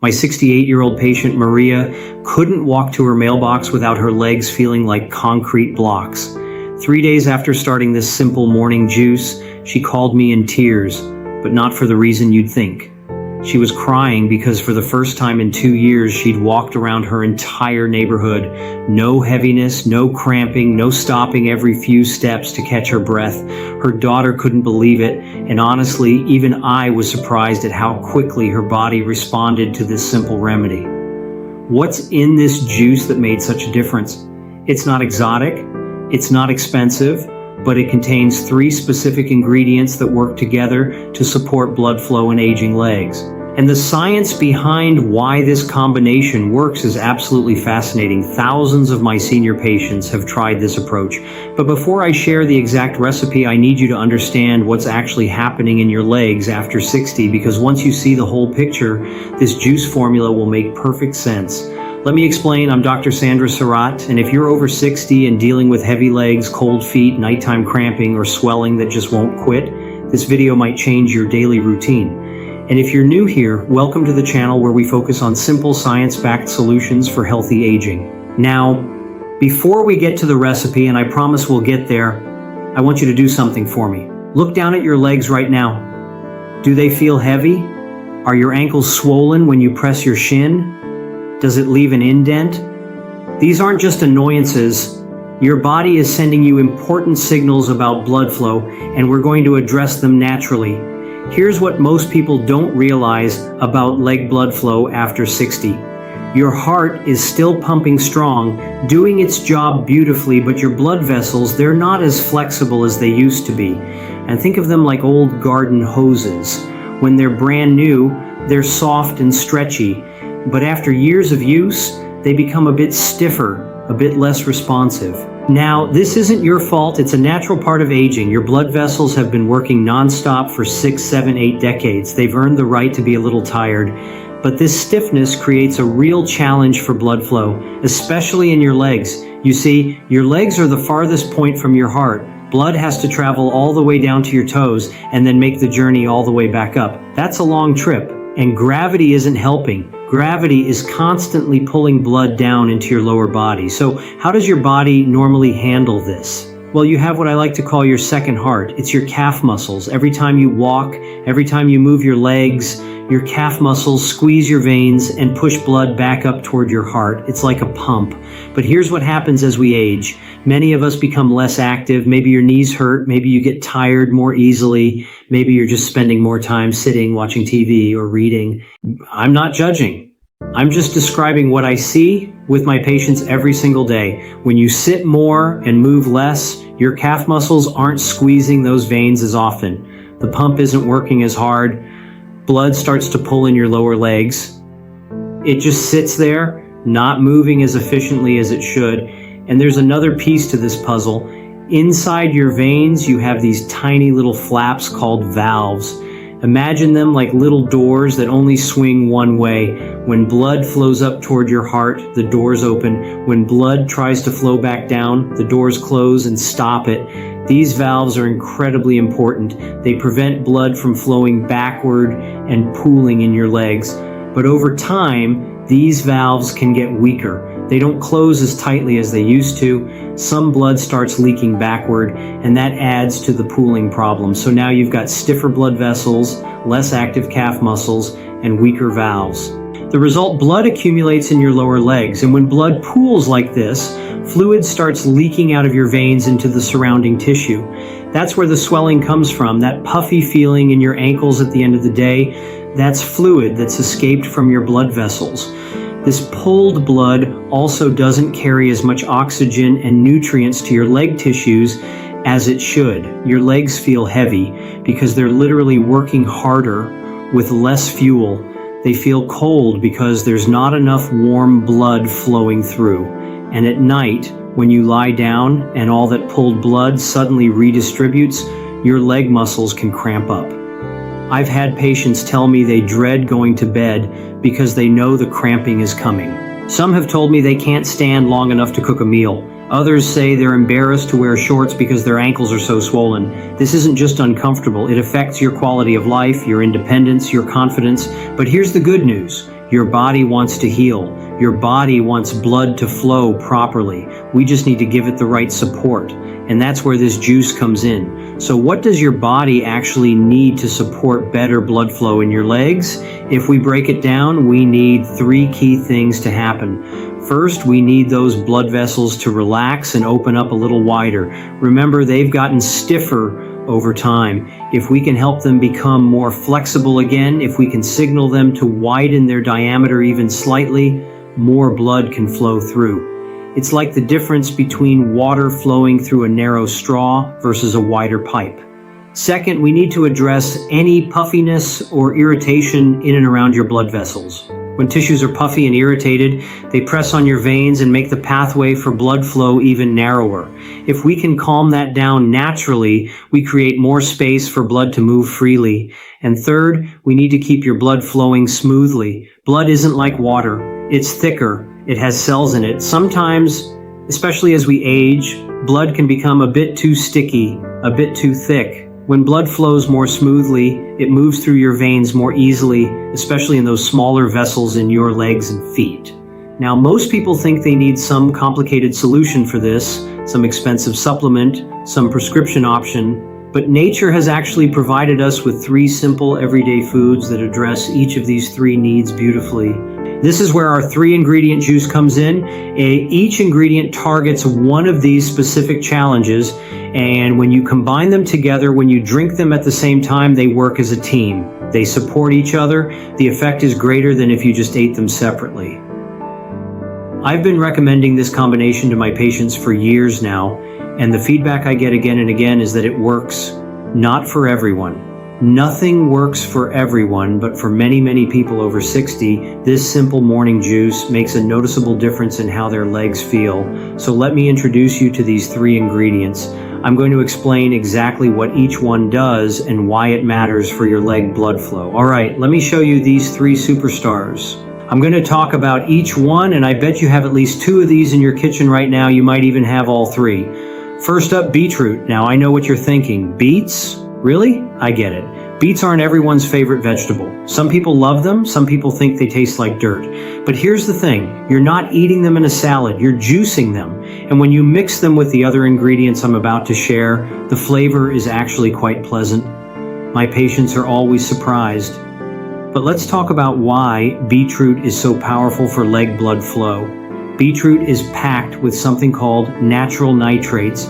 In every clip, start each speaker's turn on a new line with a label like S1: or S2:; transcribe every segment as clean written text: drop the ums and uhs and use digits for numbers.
S1: My 68-year-old patient, Maria, couldn't walk to her mailbox without her legs feeling like concrete blocks. 3 days after starting this simple morning juice, she called me in tears, but not for the reason you'd think. She was crying because for the first time in 2 years, she'd walked around her entire neighborhood. No heaviness, no cramping, no stopping every few steps to catch her breath. Her daughter couldn't believe it, and honestly, even I was surprised at how quickly her body responded to this simple remedy. What's in this juice that made such a difference? It's not exotic, it's not expensive, but it contains 3 specific ingredients that work together to support blood flow in aging legs. And the science behind why this combination works is absolutely fascinating. Thousands of my senior patients have tried this approach. But before I share the exact recipe, I need you to understand what's actually happening in your legs after 60, because once you see the whole picture, this juice formula will make perfect sense. Let me explain. I'm Dr. Sandra Surratt, and if you're over 60 and dealing with heavy legs, cold feet, nighttime cramping, or swelling that just won't quit, this video might change your daily routine. And if you're new here, welcome to the channel where we focus on simple science-backed solutions for healthy aging. Now, before we get to the recipe, and I promise we'll get there, I want you to do something for me. Look down at your legs right now. Do they feel heavy? Are your ankles swollen when you press your shin? Does it leave an indent? These aren't just annoyances. Your body is sending you important signals about blood flow, and we're going to address them naturally. Here's what most people don't realize about leg blood flow after 60. Your heart is still pumping strong, doing its job beautifully, but your blood vessels, they're not as flexible as they used to be. And think of them like old garden hoses. When they're brand new, they're soft and stretchy. But after years of use, they become a bit stiffer, a bit less responsive. Now, this isn't your fault. It's a natural part of aging. Your blood vessels have been working nonstop for 6, 7, 8 decades. They've earned the right to be a little tired. But this stiffness creates a real challenge for blood flow, especially in your legs. You see, your legs are the farthest point from your heart. Blood has to travel all the way down to your toes and then make the journey all the way back up. That's a long trip, and gravity isn't helping. Gravity is constantly pulling blood down into your lower body. So how does your body normally handle this? Well, you have what I like to call your second heart. It's your calf muscles. Every time you walk, every time you move your legs, your calf muscles squeeze your veins and push blood back up toward your heart. It's like a pump. But here's what happens as we age. Many of us become less active. Maybe your knees hurt. Maybe you get tired more easily. Maybe you're just spending more time sitting, watching TV or reading. I'm not judging. I'm just describing what I see with my patients every single day. When you sit more and move less, your calf muscles aren't squeezing those veins as often. The pump isn't working as hard. Blood starts to pull in your lower legs. It just sits there, not moving as efficiently as it should. And there's another piece to this puzzle. Inside your veins, you have these tiny little flaps called valves. Imagine them like little doors that only swing one way. When blood flows up toward your heart, the doors open. When blood tries to flow back down, the doors close and stop it. These valves are incredibly important. They prevent blood from flowing backward and pooling in your legs. But over time, these valves can get weaker. They don't close as tightly as they used to. Some blood starts leaking backward, and that adds to the pooling problem. So now you've got stiffer blood vessels, less active calf muscles, and weaker valves. The result, blood accumulates in your lower legs, and when blood pools like this, fluid starts leaking out of your veins into the surrounding tissue. That's where the swelling comes from, that puffy feeling in your ankles at the end of the day. That's fluid that's escaped from your blood vessels. This pulled blood also doesn't carry as much oxygen and nutrients to your leg tissues as it should. Your legs feel heavy because they're literally working harder with less fuel. They feel cold because there's not enough warm blood flowing through. And at night, when you lie down and all that pulled blood suddenly redistributes, your leg muscles can cramp up. I've had patients tell me they dread going to bed because they know the cramping is coming. Some have told me they can't stand long enough to cook a meal. Others say they're embarrassed to wear shorts because their ankles are so swollen. This isn't just uncomfortable. It affects your quality of life, your independence, your confidence. But here's the good news. Your body wants to heal. Your body wants blood to flow properly. We just need to give it the right support. And that's where this juice comes in. So what does your body actually need to support better blood flow in your legs? If we break it down, we need 3 key things to happen. First, we need those blood vessels to relax and open up a little wider. Remember, they've gotten stiffer over time. If we can help them become more flexible again, if we can signal them to widen their diameter even slightly, more blood can flow through. It's like the difference between water flowing through a narrow straw versus a wider pipe. Second, we need to address any puffiness or irritation in and around your blood vessels. When tissues are puffy and irritated, they press on your veins and make the pathway for blood flow even narrower. If we can calm that down naturally, we create more space for blood to move freely. And third, we need to keep your blood flowing smoothly. Blood isn't like water. It's thicker. It has cells in it. Sometimes, especially as we age, blood can become a bit too sticky, a bit too thick. When blood flows more smoothly, it moves through your veins more easily, especially in those smaller vessels in your legs and feet. Now, most people think they need some complicated solution for this, some expensive supplement, some prescription option, but nature has actually provided us with 3 simple everyday foods that address each of these 3 needs beautifully. This is where our 3-ingredient juice comes in. Each ingredient targets one of these specific challenges, and when you combine them together, when you drink them at the same time, they work as a team. They support each other. The effect is greater than if you just ate them separately. I've been recommending this combination to my patients for years now, and the feedback I get again and again is that it works. Not for everyone. Nothing works for everyone, but for many, many people over 60, this simple morning juice makes a noticeable difference in how their legs feel. So let me introduce you to these 3 ingredients. I'm going to explain exactly what each one does and why it matters for your leg blood flow. All right, let me show you these 3 superstars. I'm going to talk about each one, and I bet you have at least 2 of these in your kitchen right now. You might even have all 3. First up, beetroot. Now, I know what you're thinking. Beets? Really? I get it. Beets aren't everyone's favorite vegetable. Some people love them, some people think they taste like dirt. But here's the thing, you're not eating them in a salad, you're juicing them. And when you mix them with the other ingredients I'm about to share, the flavor is actually quite pleasant. My patients are always surprised. But let's talk about why beetroot is so powerful for leg blood flow. Beetroot is packed with something called natural nitrates.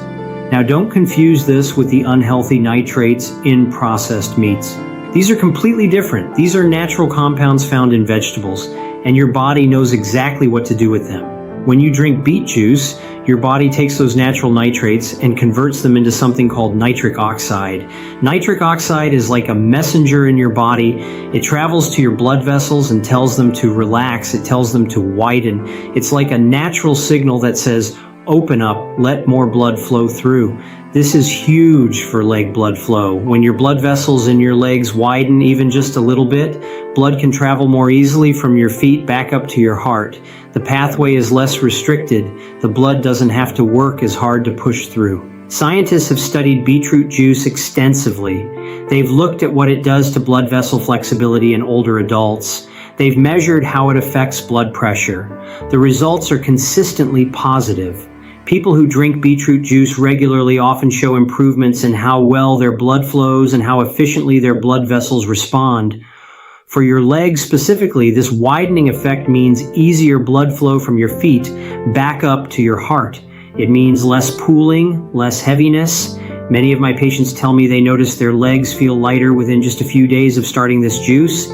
S1: Now, don't confuse this with the unhealthy nitrates in processed meats. These are completely different. These are natural compounds found in vegetables, and your body knows exactly what to do with them. When you drink beet juice, your body takes those natural nitrates and converts them into something called nitric oxide. Nitric oxide is like a messenger in your body. It travels to your blood vessels and tells them to relax. It tells them to widen. It's like a natural signal that says, open up, let more blood flow through. This is huge for leg blood flow. When your blood vessels in your legs widen even just a little bit, blood can travel more easily from your feet back up to your heart. The pathway is less restricted. The blood doesn't have to work as hard to push through. Scientists have studied beetroot juice extensively. They've looked at what it does to blood vessel flexibility in older adults. They've measured how it affects blood pressure. The results are consistently positive. People who drink beetroot juice regularly often show improvements in how well their blood flows and how efficiently their blood vessels respond. For your legs specifically, this widening effect means easier blood flow from your feet back up to your heart. It means less pooling, less heaviness. Many of my patients tell me they notice their legs feel lighter within just a few days of starting this juice.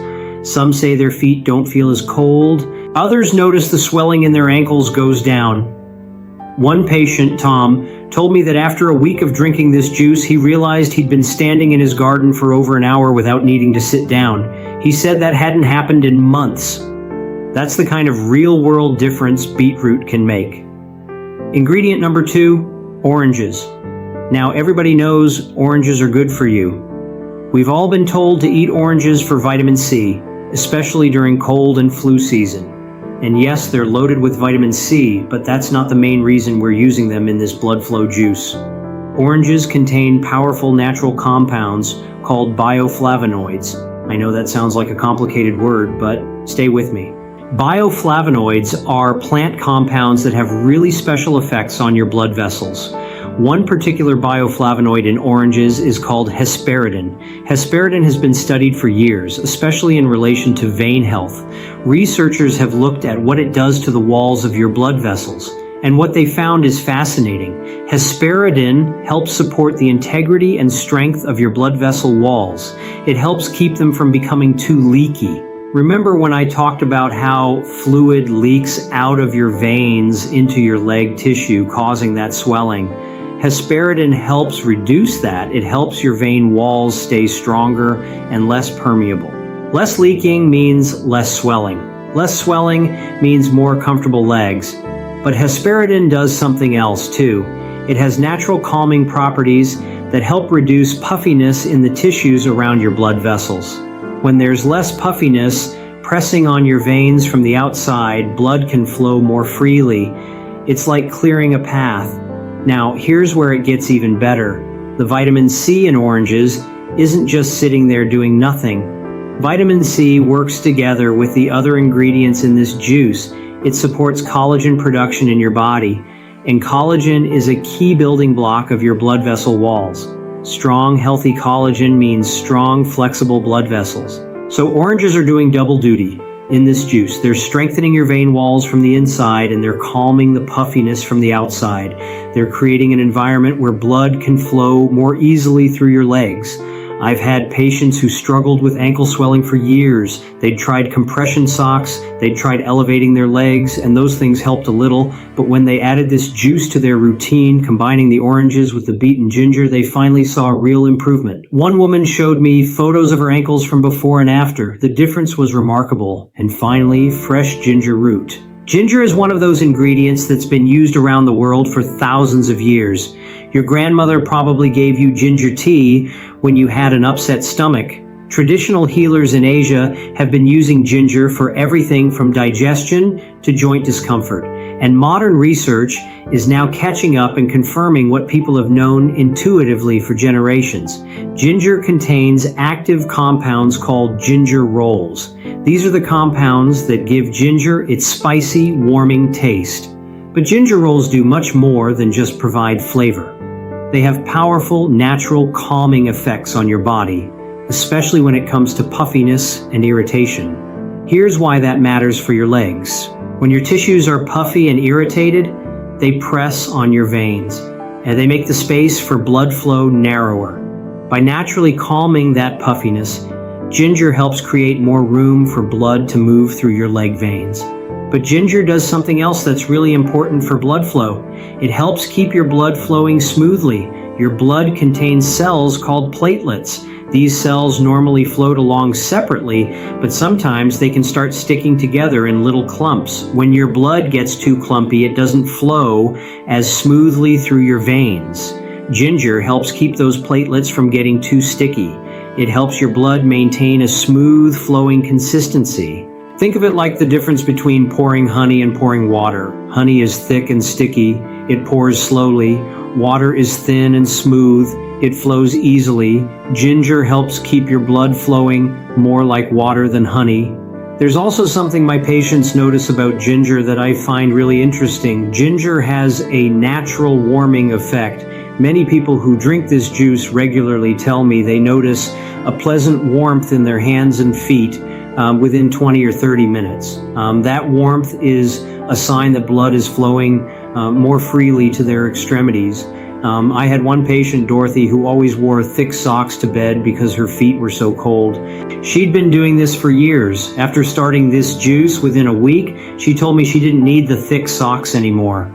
S1: Some say their feet don't feel as cold. Others notice the swelling in their ankles goes down. One patient, Tom, told me that after a week of drinking this juice, he realized he'd been standing in his garden for over an hour without needing to sit down. He said that hadn't happened in months. That's the kind of real-world difference beetroot can make. Ingredient number 2, oranges. Now, everybody knows oranges are good for you. We've all been told to eat oranges for vitamin C, especially during cold and flu season. And yes, they're loaded with vitamin C, but that's not the main reason we're using them in this blood flow juice. Oranges contain powerful natural compounds called bioflavonoids. I know that sounds like a complicated word, but stay with me. Bioflavonoids are plant compounds that have really special effects on your blood vessels. One particular bioflavonoid in oranges is called hesperidin. Hesperidin has been studied for years, especially in relation to vein health. Researchers have looked at what it does to the walls of your blood vessels, and what they found is fascinating. Hesperidin helps support the integrity and strength of your blood vessel walls. It helps keep them from becoming too leaky. Remember when I talked about how fluid leaks out of your veins into your leg tissue, causing that swelling? Hesperidin helps reduce that. It helps your vein walls stay stronger and less permeable. Less leaking means less swelling. Less swelling means more comfortable legs. But hesperidin does something else too. It has natural calming properties that help reduce puffiness in the tissues around your blood vessels. When there's less puffiness pressing on your veins from the outside, blood can flow more freely. It's like clearing a path. Now, here's where it gets even better. The vitamin C in oranges isn't just sitting there doing nothing. Vitamin C works together with the other ingredients in this juice. It supports collagen production in your body, and collagen is a key building block of your blood vessel walls. Strong, healthy collagen means strong, flexible blood vessels. So oranges are doing double duty in this juice. They're strengthening your vein walls from the inside, and they're calming the puffiness from the outside. They're creating an environment where blood can flow more easily through your legs. I've had patients who struggled with ankle swelling for years. They'd tried compression socks, they'd tried elevating their legs, and those things helped a little. But when they added this juice to their routine, combining the oranges with the beet and ginger, they finally saw a real improvement. One woman showed me photos of her ankles from before and after. The difference was remarkable. And finally, fresh ginger root. Ginger is one of those ingredients that's been used around the world for thousands of years. Your grandmother probably gave you ginger tea when you had an upset stomach. Traditional healers in Asia have been using ginger for everything from digestion to joint discomfort. And modern research is now catching up and confirming what people have known intuitively for generations. Ginger contains active compounds called gingerols. These are the compounds that give ginger its spicy, warming taste. But gingerols do much more than just provide flavor. They have powerful, natural, calming effects on your body, especially when it comes to puffiness and irritation. Here's why that matters for your legs. When your tissues are puffy and irritated, they press on your veins, and they make the space for blood flow narrower. By naturally calming that puffiness, ginger helps create more room for blood to move through your leg veins. But ginger does something else that's really important for blood flow. It helps keep your blood flowing smoothly. Your blood contains cells called platelets. These cells normally float along separately, but sometimes they can start sticking together in little clumps. When your blood gets too clumpy, it doesn't flow as smoothly through your veins. Ginger helps keep those platelets from getting too sticky. It helps your blood maintain a smooth flowing consistency. Think of it like the difference between pouring honey and pouring water. Honey is thick and sticky. It pours slowly. Water is thin and smooth. It flows easily. Ginger helps keep your blood flowing more like water than honey. There's also something my patients notice about ginger that I find really interesting. Ginger has a natural warming effect. Many people who drink this juice regularly tell me they notice a pleasant warmth in their hands and feet within 20 or 30 minutes. That warmth is a sign that blood is flowing more freely to their extremities. I had one patient, Dorothy, who always wore thick socks to bed because her feet were so cold. She'd been doing this for years. After starting this juice within a week, she told me she didn't need the thick socks anymore.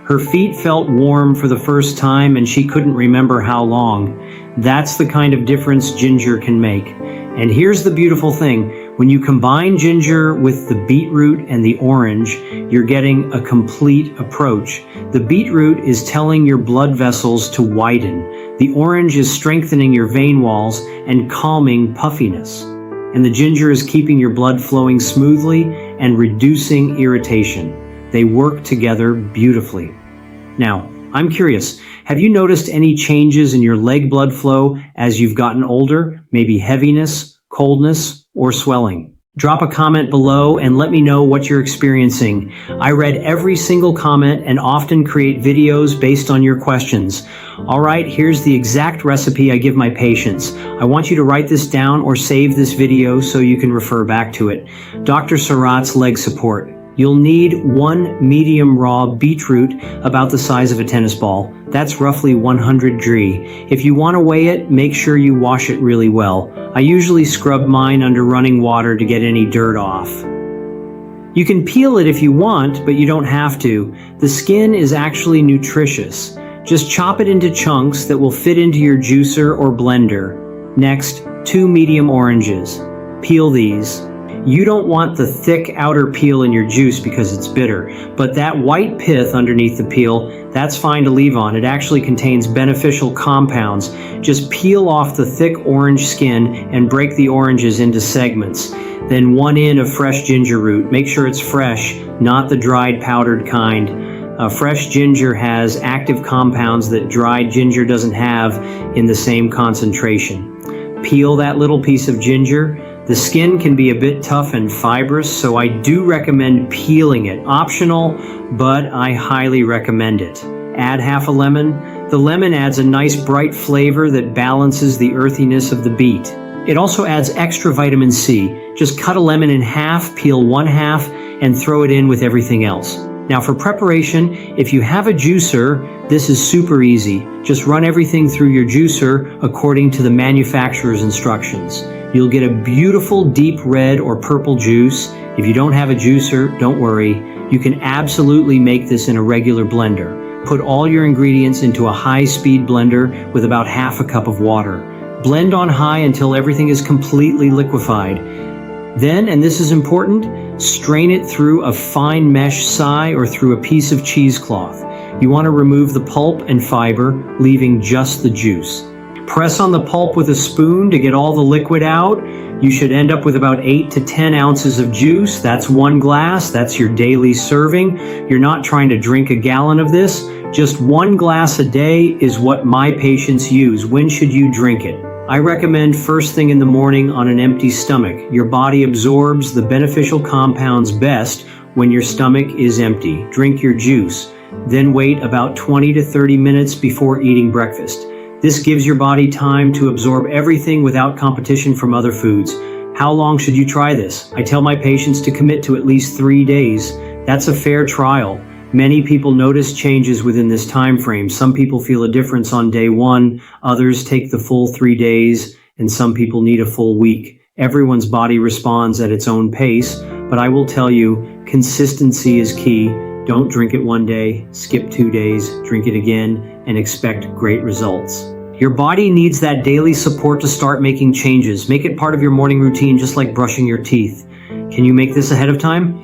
S1: Her feet felt warm for the first time, and she couldn't remember how long. That's the kind of difference ginger can make. And here's the beautiful thing. When you combine ginger with the beetroot and the orange, you're getting a complete approach. The beetroot is telling your blood vessels to widen. The orange is strengthening your vein walls and calming puffiness. And the ginger is keeping your blood flowing smoothly and reducing irritation. They work together beautifully. Now, I'm curious, have you noticed any changes in your leg blood flow as you've gotten older? Maybe heaviness, coldness, or swelling? Drop a comment below and let me know what you're experiencing. I read every single comment and often create videos based on your questions. All right, here's the exact recipe I give my patients. I want you to write this down or save this video so you can refer back to it. Dr. Surratt's leg support. You'll need 1 medium raw beetroot about the size of a tennis ball. That's roughly 100 dri. If you want to weigh it, make sure you wash it really well. I usually scrub mine under running water to get any dirt off. You can peel it if you want, but you don't have to. The skin is actually nutritious. Just chop it into chunks that will fit into your juicer or blender. Next, 2 medium oranges. Peel these. You don't want the thick outer peel in your juice because it's bitter, but that white pith underneath the peel, that's fine to leave on. It actually contains beneficial compounds. Just peel off the thick orange skin and break the oranges into segments. Then 1 in of fresh ginger root. Make sure it's fresh, not the dried powdered kind. Fresh ginger has active compounds that dried ginger doesn't have in the same concentration. Peel that little piece of ginger. The skin can be a bit tough and fibrous, so I do recommend peeling it. Optional, but I highly recommend it. Add half a lemon. The lemon adds a nice bright flavor that balances the earthiness of the beet. It also adds extra vitamin C. Just cut a lemon in half, peel 1/2, and throw it in with everything else. Now for preparation, if you have a juicer, this is super easy. Just run everything through your juicer according to the manufacturer's instructions. You'll get a beautiful deep red or purple juice. If you don't have a juicer, don't worry. You can absolutely make this in a regular blender. Put all your ingredients into a high-speed blender with about 1/2 cup of water. Blend on high until everything is completely liquefied. Then, and this is important, strain it through a fine mesh side or through a piece of cheesecloth. You want to remove the pulp and fiber, leaving just the juice. Press on the pulp with a spoon to get all the liquid out. You should end up with about 8 to 10 ounces of juice. That's 1 glass. That's your daily serving. You're not trying to drink a gallon of this. Just 1 glass a day is what my patients use. When should you drink it? I recommend first thing in the morning on an empty stomach. Your body absorbs the beneficial compounds best when your stomach is empty. Drink your juice. Then wait about 20 to 30 minutes before eating breakfast. This gives your body time to absorb everything without competition from other foods. How long should you try this? I tell my patients to commit to at least 3 days. That's a fair trial. Many people notice changes within this time frame. Some people feel a difference on day 1, others take the full 3 days, and some people need a full week. Everyone's body responds at its own pace, but I will tell you, consistency is key. Don't drink it 1 day, skip 2 days, drink it again, and expect great results. Your body needs that daily support to start making changes. Make it part of your morning routine, just like brushing your teeth. Can you make this ahead of time?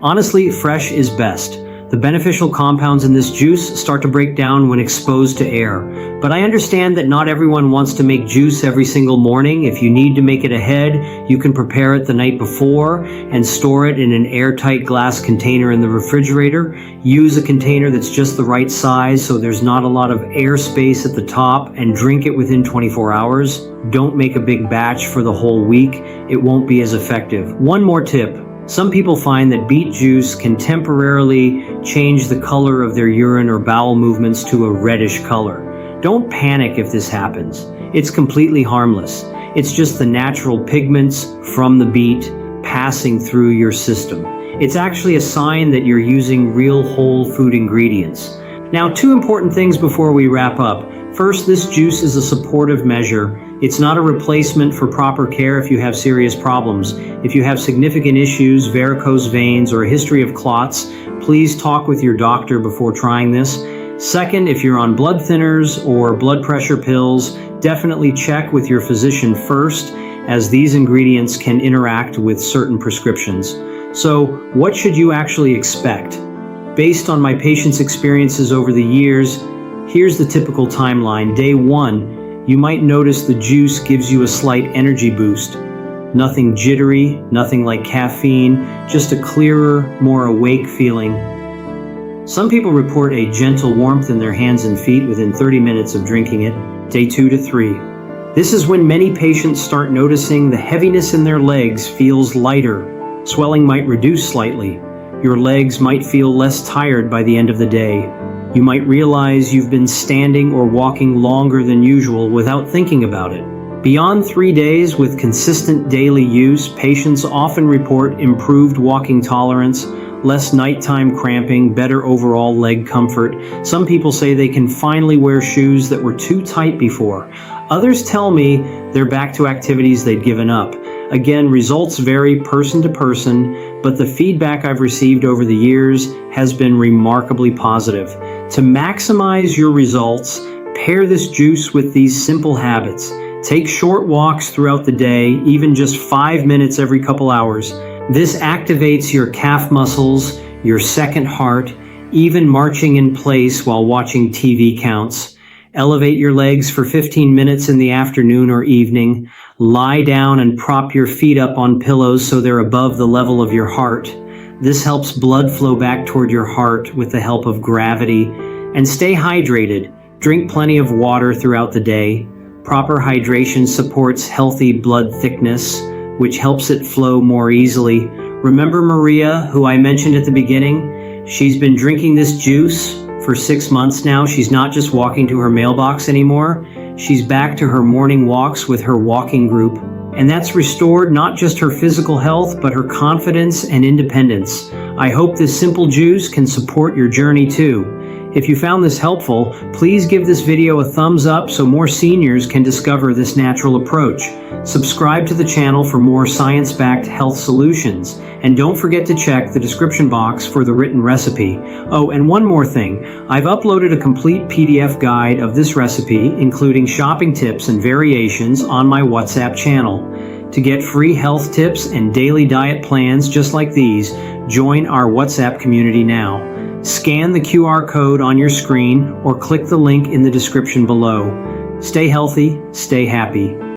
S1: Honestly, fresh is best. The beneficial compounds in this juice start to break down when exposed to air. But I understand that not everyone wants to make juice every single morning. If you need to make it ahead, you can prepare it the night before and store it in an airtight glass container in the refrigerator. Use a container that's just the right size so there's not a lot of air space at the top, and drink it within 24 hours. Don't make a big batch for the whole week. It won't be as effective. One more tip. Some people find that beet juice can temporarily change the color of their urine or bowel movements to a reddish color. Don't panic if this happens. It's completely harmless. It's just the natural pigments from the beet passing through your system. It's actually a sign that you're using real whole food ingredients. Now, 2 important things before we wrap up. First, this juice is a supportive measure. It's not a replacement for proper care if you have serious problems. If you have significant issues, varicose veins, or a history of clots, please talk with your doctor before trying this. Second, if you're on blood thinners or blood pressure pills, definitely check with your physician first, as these ingredients can interact with certain prescriptions. So, what should you actually expect? Based on my patients' experiences over the years, here's the typical timeline. Day 1, you might notice the juice gives you a slight energy boost. Nothing jittery, nothing like caffeine, just a clearer, more awake feeling. Some people report a gentle warmth in their hands and feet within 30 minutes of drinking it. Day 2 to 3. This is when many patients start noticing the heaviness in their legs feels lighter. Swelling might reduce slightly. Your legs might feel less tired by the end of the day. You might realize you've been standing or walking longer than usual without thinking about it. Beyond 3 days with consistent daily use, patients often report improved walking tolerance, less nighttime cramping, better overall leg comfort. Some people say they can finally wear shoes that were too tight before. Others tell me they're back to activities they'd given up. Again, results vary person to person, but the feedback I've received over the years has been remarkably positive. To maximize your results, pair this juice with these simple habits. Take short walks throughout the day, even just 5 minutes every couple hours. This activates your calf muscles, your second heart. Even marching in place while watching TV counts. Elevate your legs for 15 minutes in the afternoon or evening. Lie down and prop your feet up on pillows so they're above the level of your heart. This helps blood flow back toward your heart with the help of gravity. And stay hydrated. Drink plenty of water throughout the day. Proper hydration supports healthy blood thickness, which helps it flow more easily. Remember Maria, who I mentioned at the beginning? She's been drinking this juice for 6 months now. She's not just walking to her mailbox anymore. She's back to her morning walks with her walking group. And that's restored not just her physical health, but her confidence and independence. I hope this simple juice can support your journey too. If you found this helpful, please give this video a thumbs up so more seniors can discover this natural approach. Subscribe to the channel for more science-backed health solutions. And don't forget to check the description box for the written recipe. Oh, and one more thing. I've uploaded a complete PDF guide of this recipe, including shopping tips and variations, on my WhatsApp channel. To get free health tips and daily diet plans just like these, join our WhatsApp community now. Scan the QR code on your screen or click the link in the description below. Stay healthy, stay happy.